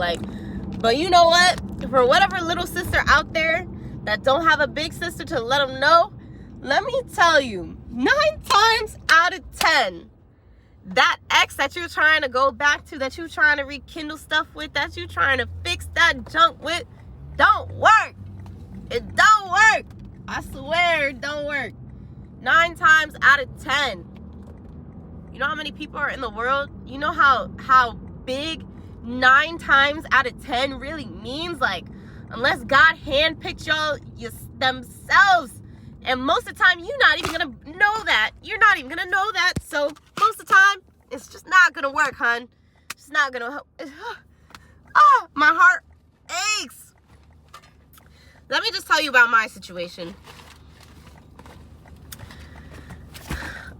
Like, but you know what? For whatever little sister out there that don't have a big sister to let them know, let me tell you, 9 times out of 10, that ex that you're trying to go back to, that you're trying to rekindle stuff with, that you're trying to fix that junk with, don't work. It don't work. I swear it don't work. 9 times out of 10. You know how many people are in the world? You know how big 9 times out of 10 really means? Like, unless God handpicked y'all themselves. And most of the time, you're not even going to know that. You're not even going to know that. So, most of the time, it's just not going to work, hun. It's not going to... Oh, my heart aches. Let me just tell you about my situation.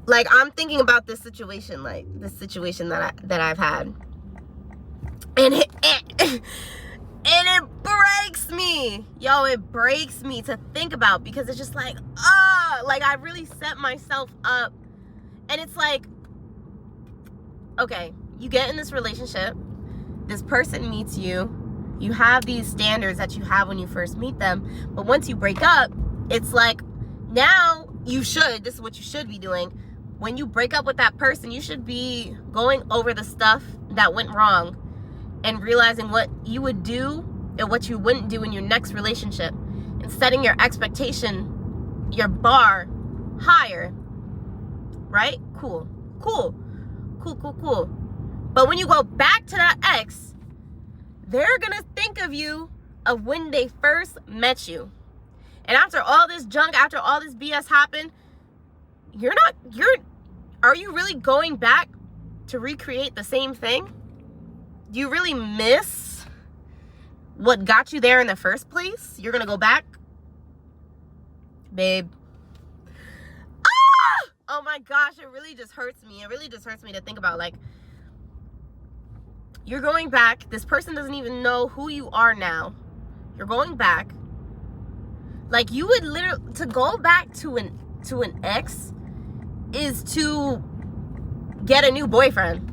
Like, I'm thinking about this situation, like, this situation that I've had. And it breaks me. Yo, it breaks me to think about, because it's just like, like I really set myself up. And it's like, okay, you get in this relationship, this person meets you, you have these standards that you have when you first meet them, but once you break up, it's like, now this is what you should be doing. When you break up with that person, you should be going over the stuff that went wrong and realizing what you would do and what you wouldn't do in your next relationship, and setting your expectation, your bar higher, right? Cool. But when you go back to that ex, they're gonna think of you of when they first met you. And after all this junk, after all this BS happened, are you really going back to recreate the same thing? Do you really miss what got you there in the first place? You're gonna go back? Babe. Oh my gosh, it really just hurts me. It really just hurts me to think about, like, you're going back. This person doesn't even know who you are now. You're going back. Like, you would literally, to go back to an ex is to get a new boyfriend.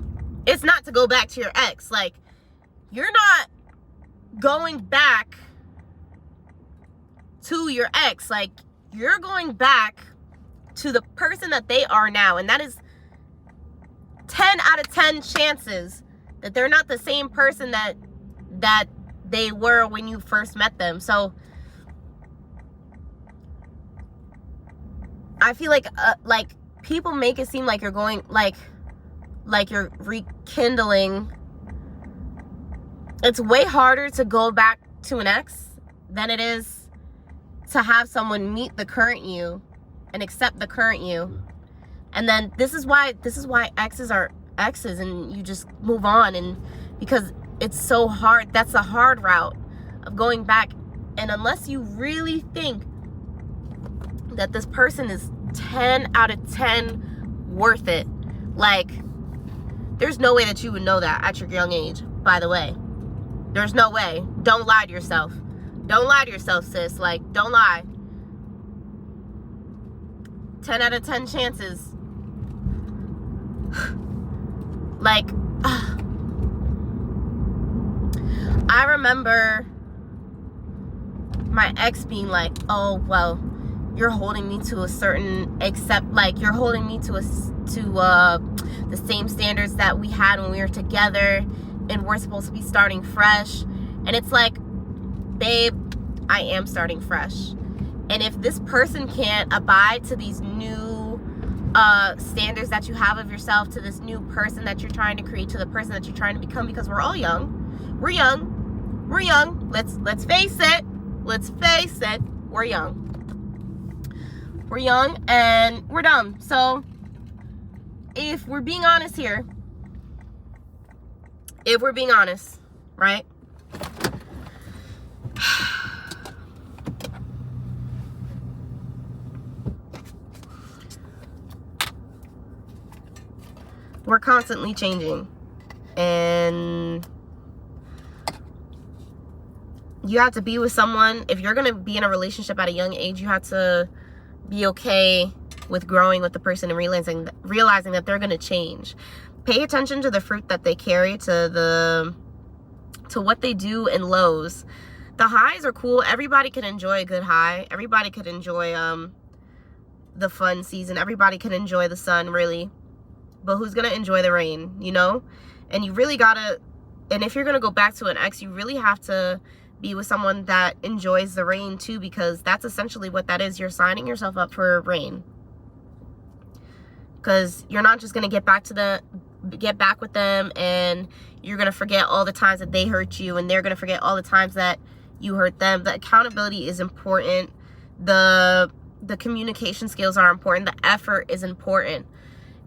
It's not to go back to your ex. Like, you're not going back to your ex. Like, you're going back to the person that they are now. And that is 10 out of 10 chances that they're not the same person that they were when you first met them. So I feel like people make it seem like you're going, like you're rekindling. It's way harder to go back to an ex than it is to have someone meet the current you and accept the current you. And then this is why exes are exes, and you just move on. And because it's so hard, that's the hard route of going back. And unless you really think that this person is 10 out of 10 worth it, like, there's no way that you would know that at your young age, by the way. There's no way. Don't lie to yourself. Don't lie to yourself, sis. Like, don't lie. 10 out of 10 chances. Like, I remember my ex being like, oh, well, you're holding me to a certain, you're holding me to the same standards that we had when we were together, and we're supposed to be starting fresh. And it's like, babe, I am starting fresh. And if this person can't abide to these new standards that you have of yourself, to this new person that you're trying to create, to the person that you're trying to become, because we're all young. We're young. Let's face it. We're young. We're young and we're dumb. So if we're being honest here, right? We're constantly changing, and you have to be with someone. If you're going to be in a relationship at a young age, you have to be okay with growing with the person and realizing that they're going to change. Pay attention to the fruit that they carry, to the to what they do in lows. The highs are cool. Everybody can enjoy a good high. Everybody could enjoy the fun season. Everybody can enjoy the sun, really. But who's going to enjoy the rain, you know? And you really got to, and if you're going to go back to an ex, you really have to be with someone that enjoys the rain too, because that's essentially what that is. You're signing yourself up for rain. Because you're not just going to get back with them and you're going to forget all the times that they hurt you, and they're going to forget all the times that you hurt them. The accountability is important. The communication skills are important. The effort is important.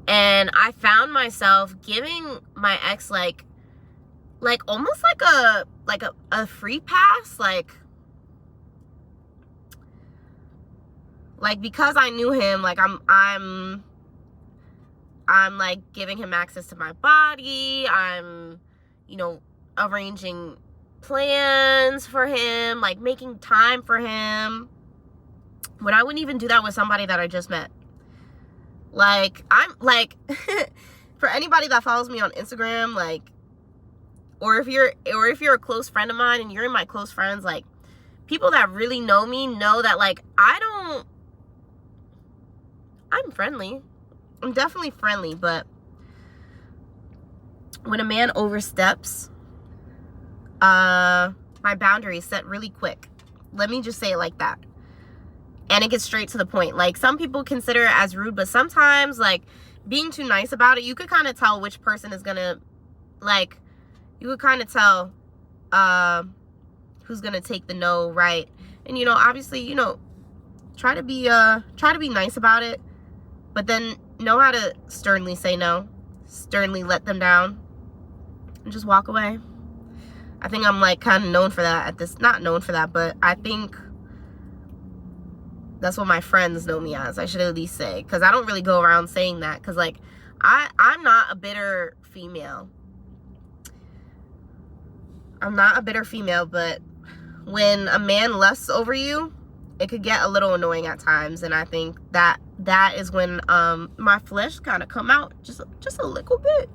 And I found myself giving my ex like almost like a free pass, like because I knew him, like I'm like giving him access to my body. I'm, you know, arranging plans for him, like making time for him, when I wouldn't even do that with somebody that I just met. Like, I'm like, for anybody that follows me on Instagram, like, or if you're a close friend of mine and you're in my close friends, like, people that really know me know that, like, I'm friendly. I'm definitely friendly, but when a man oversteps my boundaries set really quick. Let me just say it like that. And it gets straight to the point. Like, some people consider it as rude, but sometimes, like, being too nice about it, you could kind of tell which person is gonna, like, you would kind of tell who's gonna take the no, right? And, you know, obviously, you know, try to be nice about it, but then know how to sternly say no, sternly let them down, and just walk away. I think I'm, like, kind of known for that not known for that, but I think that's what my friends know me as. I should at least say, because I don't really go around saying that, because, like, I'm not a bitter female. I'm not a bitter female, but when a man lusts over you, it could get a little annoying at times, and I think that is when my flesh kind of come out just a little bit,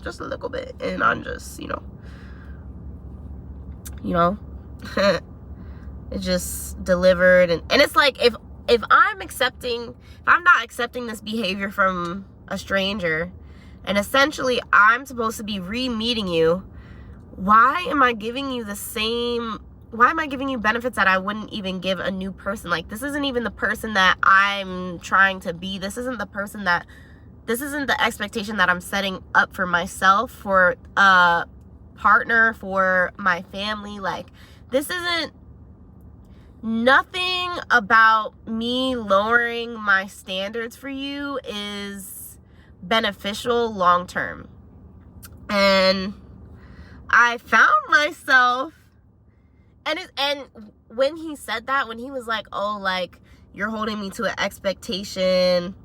and I'm just, you know, it just delivered, and it's like, if I'm not accepting this behavior from a stranger, and essentially I'm supposed to be re-meeting you, why am I giving you benefits that I wouldn't even give a new person? Like, this isn't even the person that I'm trying to be. This isn't the expectation that I'm setting up for myself, for a partner, for my family. Like, this isn't, nothing about me lowering my standards for you is beneficial long term. And I found myself, and when he said that, when he was like, oh, like, you're holding me to an expectation,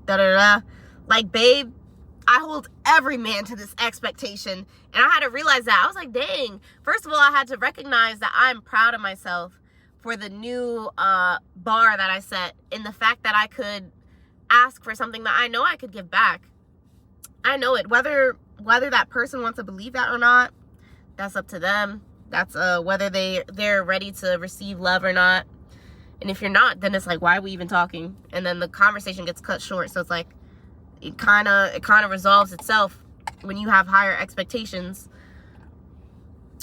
like, babe, I hold every man to this expectation. And I had to realize that. I was like, dang. First of all, I had to recognize that I'm proud of myself for the new bar that I set, in the fact that I could ask for something that I know I could give back. I know it. Whether that person wants to believe that or not, that's up to them. That's whether they're ready to receive love or not. And if you're not, then it's like, why are we even talking? And then the conversation gets cut short. So it's like, it kind of resolves itself when you have higher expectations.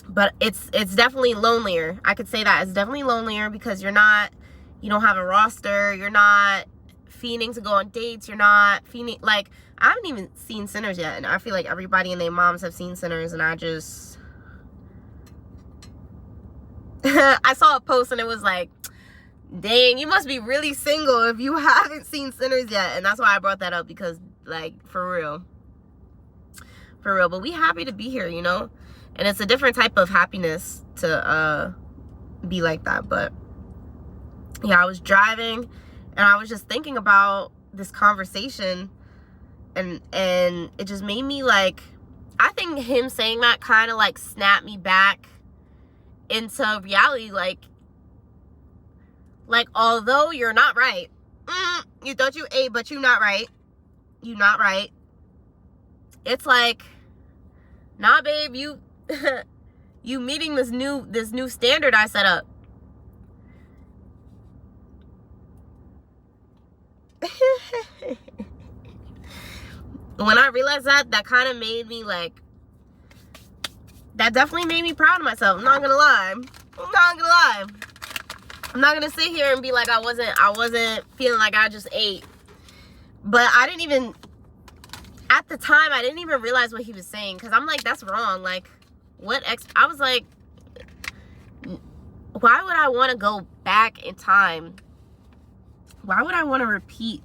But it's definitely lonelier. I could say that it's definitely lonelier, because you don't have a roster. You're not fiending to go on dates. You're not fiending, like, I haven't even seen Sinners yet, and I feel like everybody and their moms have seen Sinners, and I just I saw a post and it was like, dang, you must be really single if you haven't seen Sinners yet. And that's why I brought that up, because, like, for real, but we happy to be here, you know. And it's a different type of happiness to be like that. But yeah, I was driving and I was just thinking about this conversation, and it just made me, like, I think him saying that kind of, like, snapped me back into reality. Like, although you're not right, you thought you ate, but you're not right. You're not right. It's like, nah, babe, you you meeting this new standard I set up. When I realized that kind of made me like, that definitely made me proud of myself. I'm not gonna lie. I'm not gonna sit here and be like I wasn't feeling like I just ate. But I didn't even, at the time, I didn't even realize what he was saying. Because I'm like, that's wrong. Like, I was like, why would I want to go back in time? Why would I want to repeat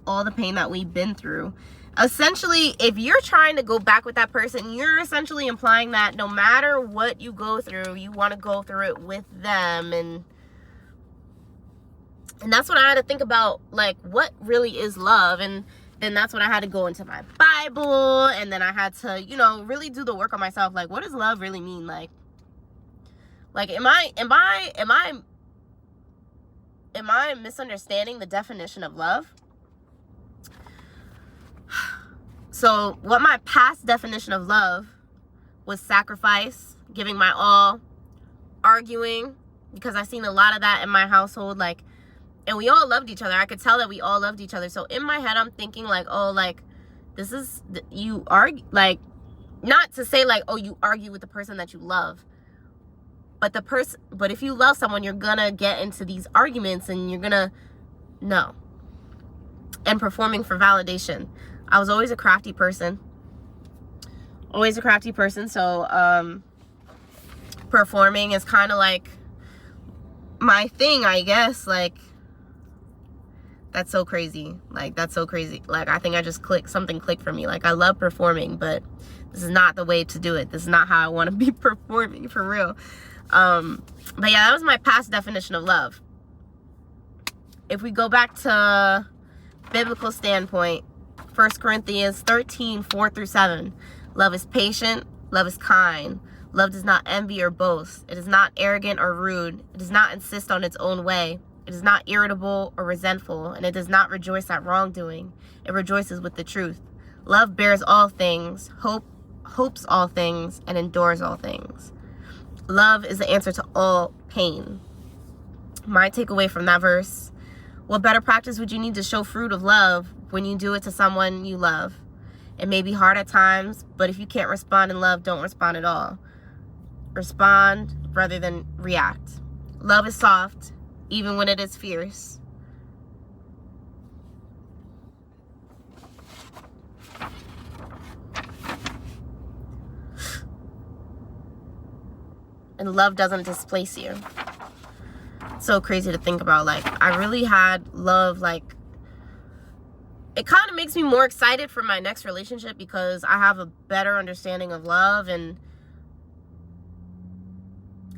all the pain that we've been through? Essentially, if you're trying to go back with that person, you're essentially implying that no matter what you go through, you want to go through it with them. And that's when I had to think about, like, what really is love. And then that's when I had to go into my Bible, and then I had to, you know, really do the work on myself. Like, what does love really mean? Like am I misunderstanding the definition of love? So what my past definition of love was sacrifice, giving my all, arguing, because I seen a lot of that in my household. Like, and we all loved each other. I could tell that we all loved each other. So in my head, I'm thinking like, oh, like, this is, you argue, like, not to say like, oh, you argue with the person that you love. But if you love someone, you're gonna get into these arguments and you're gonna, no. And performing for validation. I was always a crafty person. So, performing is kind of like my thing, I guess. Like, that's so crazy. Like, I think I just something clicked for me. Like, I love performing, but this is not the way to do it. This is not how I want to be performing, for real. But yeah, that was my past definition of love. If we go back to biblical standpoint, 1 Corinthians 13, 4-7. Love is patient. Love is kind. Love does not envy or boast. It is not arrogant or rude. It does not insist on its own way. It is not irritable or resentful, and it does not rejoice at wrongdoing. It rejoices with the truth. Love bears all things, hopes all things, and endures all things. Love is the answer to all pain. My takeaway from that verse: what better practice would you need to show fruit of love when you do it to someone you love? It may be hard at times, but if you can't respond in love, don't respond at all. Respond rather than react. Love is soft, even when it is fierce. And love doesn't displace you. It's so crazy to think about. Like, I really had love, like, it kind of makes me more excited for my next relationship because I have a better understanding of love,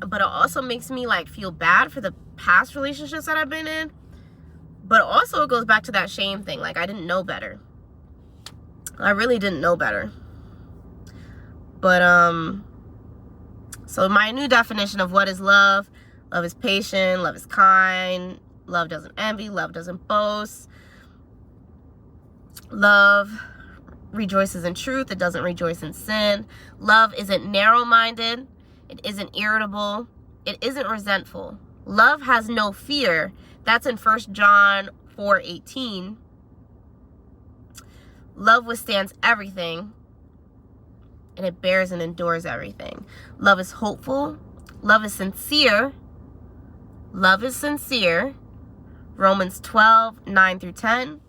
but it also makes me like feel bad for the past relationships that I've been in. But also it goes back to that shame thing. Like, I didn't know better. I really didn't know better. But so my new definition of what is love: love is patient, love is kind, love doesn't envy, love doesn't boast. Love rejoices in truth. It doesn't rejoice in sin. Love isn't narrow-minded. It isn't irritable. It isn't resentful. Love has no fear. That's in 1 John 4:18. Love withstands everything, and it bears and endures everything. Love is hopeful. Love is sincere. Love is sincere. Romans 12:9-10.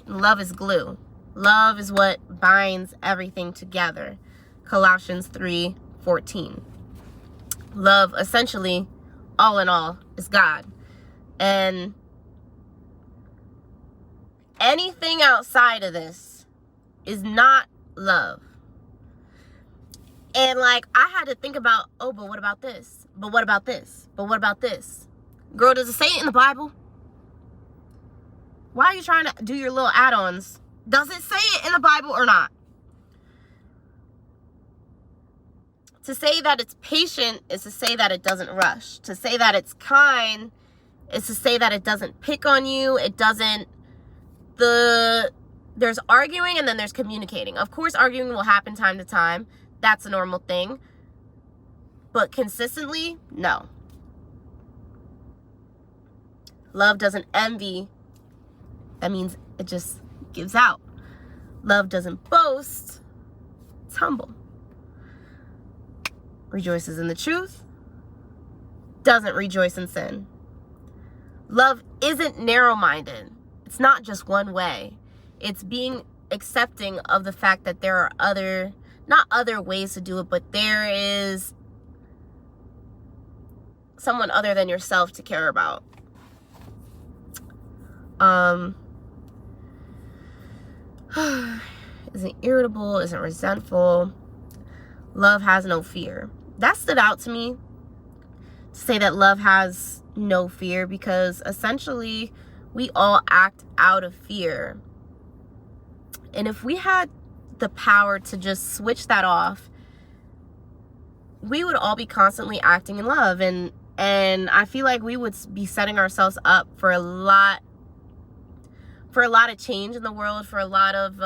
Love is glue. Love is what binds everything together. Colossians 3:14. Love, essentially, all in all, is God. And anything outside of this is not love. And like, I had to think about, oh, but what about this? But what about this? But what about this? Girl, does it say it in the Bible? Why are you trying to do your little add-ons? Does it say it in the Bible or not? To say that it's patient is to say that it doesn't rush. To say that it's kind is to say that it doesn't pick on you. It doesn't, there's arguing and then there's communicating. Of course, arguing will happen time to time. That's a normal thing. But consistently, no. Love doesn't envy. That means it just gives out. Love doesn't boast. It's humble. Rejoices in the truth. Doesn't rejoice in sin. Love isn't narrow-minded. It's not just one way. It's being accepting of the fact that there are not other ways to do it, but there is someone other than yourself to care about. Isn't irritable, isn't resentful. Love has no fear. That stood out to me, to say that love has no fear, because essentially we all act out of fear. And if we had the power to just switch that off, we would all be constantly acting in love. And I feel like we would be setting ourselves up for a lot of change in the world, for a lot of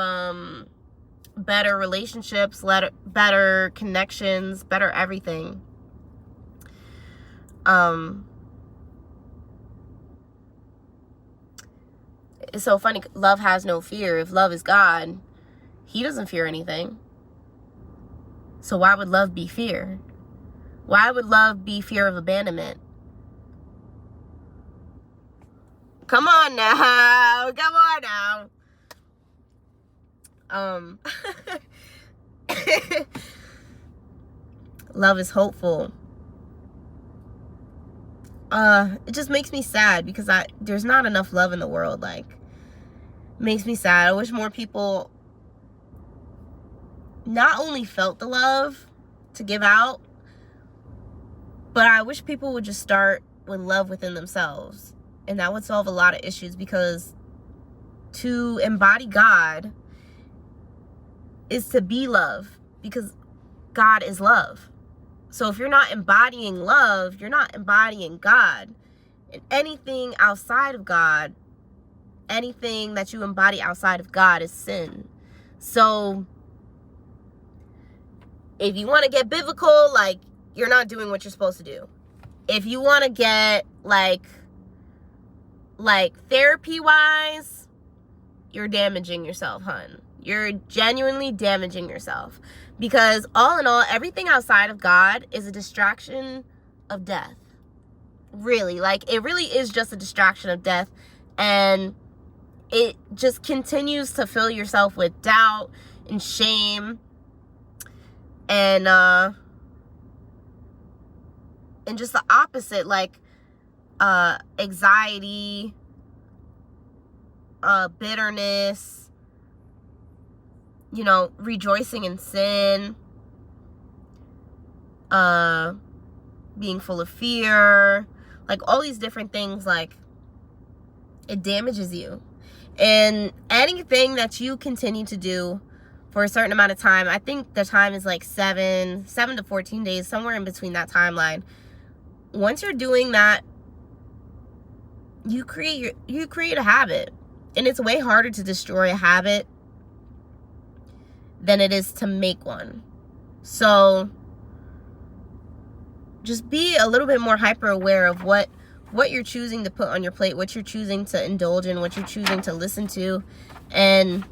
better relationships, better connections, better everything. It's so funny. Love has no fear. If love is God, he doesn't fear anything. So why would love be fear? Why would love be fear of abandonment? Come on now. Come on now. Love is hopeful. It just makes me sad because there's not enough love in the world. Like, makes me sad. I wish more people not only felt the love to give out, but I wish people would just start with love within themselves. And that would solve a lot of issues, because to embody God is to be love, because God is love. So if you're not embodying love, you're not embodying God. And anything outside of God, anything that you embody outside of God is sin. So if you want to get biblical, like, you're not doing what you're supposed to do. If you want to get like therapy wise, you're damaging yourself, hun. You're genuinely damaging yourself, because all in all, everything outside of God is a distraction of death. Really, like, it really is just a distraction of death, and it just continues to fill yourself with doubt and shame and just the opposite, like anxiety, bitterness, rejoicing in sin, being full of fear, like all these different things. Like, it damages you. And anything that you continue to do for a certain amount of time, I think the time is like 7 to 14 days, somewhere in between that timeline. Once you're doing that, you create a habit. And it's way harder to destroy a habit than it is to make one. So just be a little bit more hyper aware of what you're choosing to put on your plate, what you're choosing to indulge in, what you're choosing to listen to, and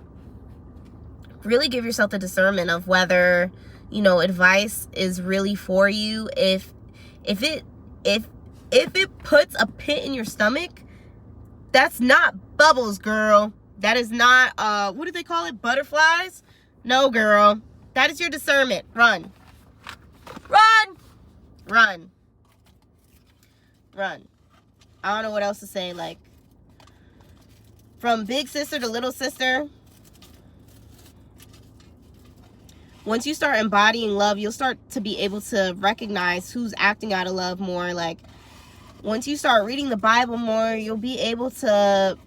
really give yourself the discernment of whether, advice is really for you. If it puts a pit in your stomach, that's not bubbles, girl. That is not, what do they call it? Butterflies? No, girl. That is your discernment. Run. Run. Run. Run. I don't know what else to say. Like, from big sister to little sister, once you start embodying love, you'll start to be able to recognize who's acting out of love more. Like, once you start reading the Bible more, you'll be able to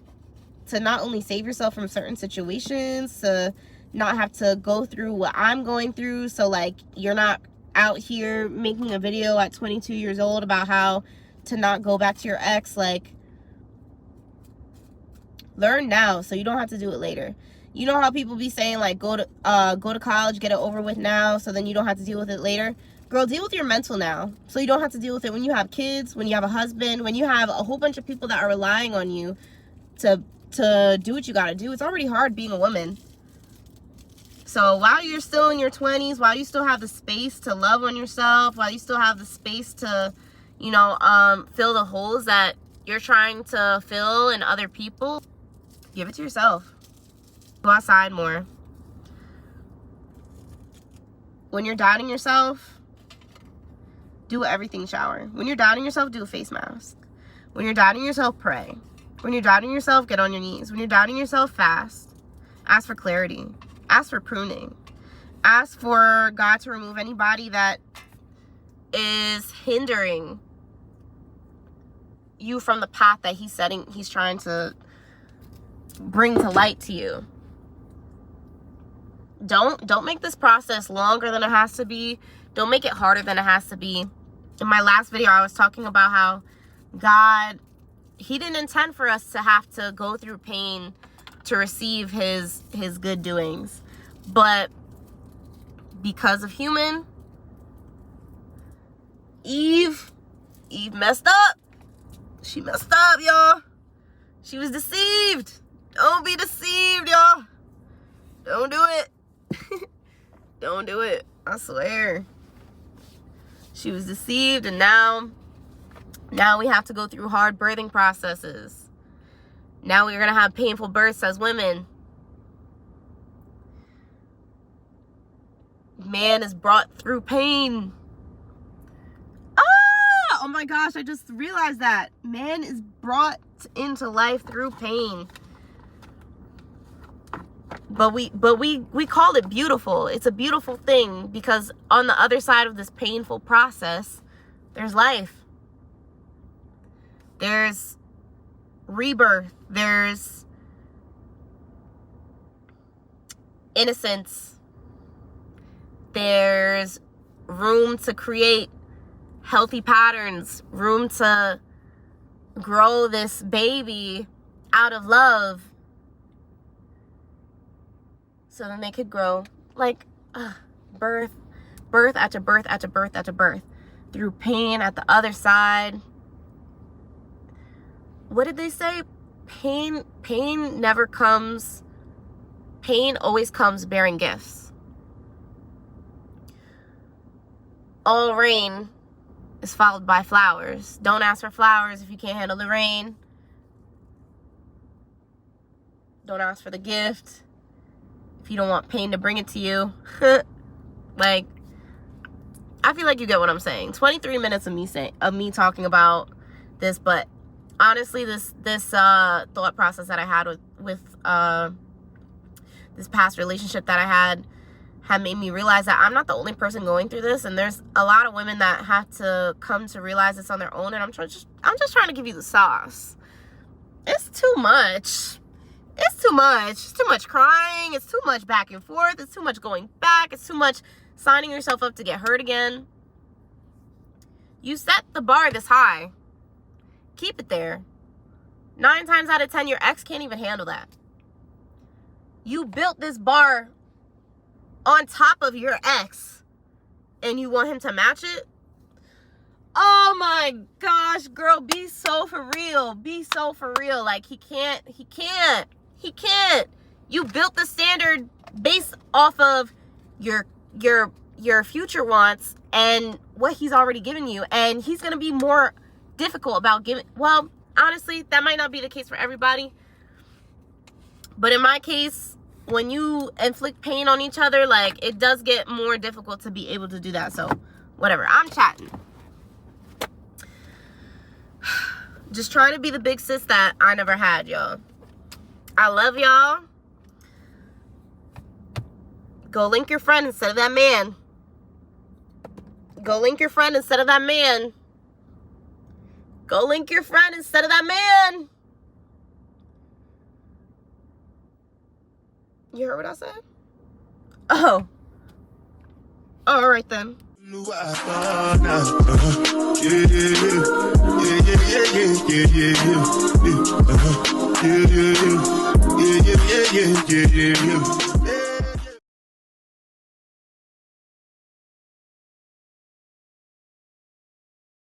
not only save yourself from certain situations, to not have to go through what I'm going through. So, like, you're not out here making a video at 22 years old about how to not go back to your ex. Like, learn now so you don't have to do it later. You know how people be saying, like, go to college, get it over with now, so then you don't have to deal with it later? Girl, deal with your mental now, so you don't have to deal with it when you have kids, when you have a husband, when you have a whole bunch of people that are relying on you to do what you gotta do. It's already hard being a woman. So while you're still in your 20s, while you still have the space to love on yourself, while you still have the space to, you know, fill the holes that you're trying to fill in other people, give it to yourself. Go outside more. When you're doubting yourself, do an everything shower. When you're doubting yourself, do a face mask. When you're doubting yourself, pray. When you're doubting yourself, get on your knees. When you're doubting yourself, fast. Ask for clarity. Ask for pruning. Ask for God to remove anybody that is hindering you from the path that he's trying to bring to light to you. Don't make this process longer than it has to be. Don't make it harder than it has to be. In my last video, I was talking about how God, he didn't intend for us to have to go through pain to receive his good doings. But because of Eve messed up. She messed up, y'all. She was deceived. Don't be deceived, y'all. Don't do it. Don't do it. I swear. She was deceived, and now we have to go through hard birthing processes. Now we're going to have painful births as women. Man is brought through pain. Oh my gosh, I just realized that. Man is brought into life through pain. But we call it beautiful. It's a beautiful thing because on the other side of this painful process, there's life. There's rebirth. There's innocence. There's room to create healthy patterns, room to grow this baby out of love so then they could grow like birth after birth after birth after birth through pain at the other side. What did they say? Pain always comes bearing gifts. All rain is followed by flowers. Don't ask for flowers if you can't handle the rain. Don't ask for the gift if you don't want pain to bring it to you. Like, I feel like you get what I'm saying. 23 minutes of me talking about this, but honestly, this thought process that I had with this past relationship that I had made me realize that I'm not the only person going through this, and there's a lot of women that have to come to realize this on their own. And I'm just trying to give you the sauce. It's too much. It's too much. It's too much crying. It's too much back and forth. It's too much going back. It's too much signing yourself up to get hurt again. You set the bar this high. Keep it there. 9 times out of 10, your ex can't even handle that. You built this bar on top of your ex, and you want him to match it? Oh my gosh, girl, be so for real. Be so for real. Like, he can't. You built the standard based off of your future wants and what he's already given you, and he's gonna be more difficult about giving. Well, honestly, that might not be the case for everybody, but in my case, when you inflict pain on each other, like, it does get more difficult to be able to do that. So whatever, I'm chatting, just trying to be the big sis that I never had, y'all. I love y'all. Go link your friend instead of that man. Go link your friend instead of that man. Go link your friend instead of that man. You heard what I said? Oh. All right then. Yeah. Yeah, yeah, yeah, yeah, yeah, yeah, yeah.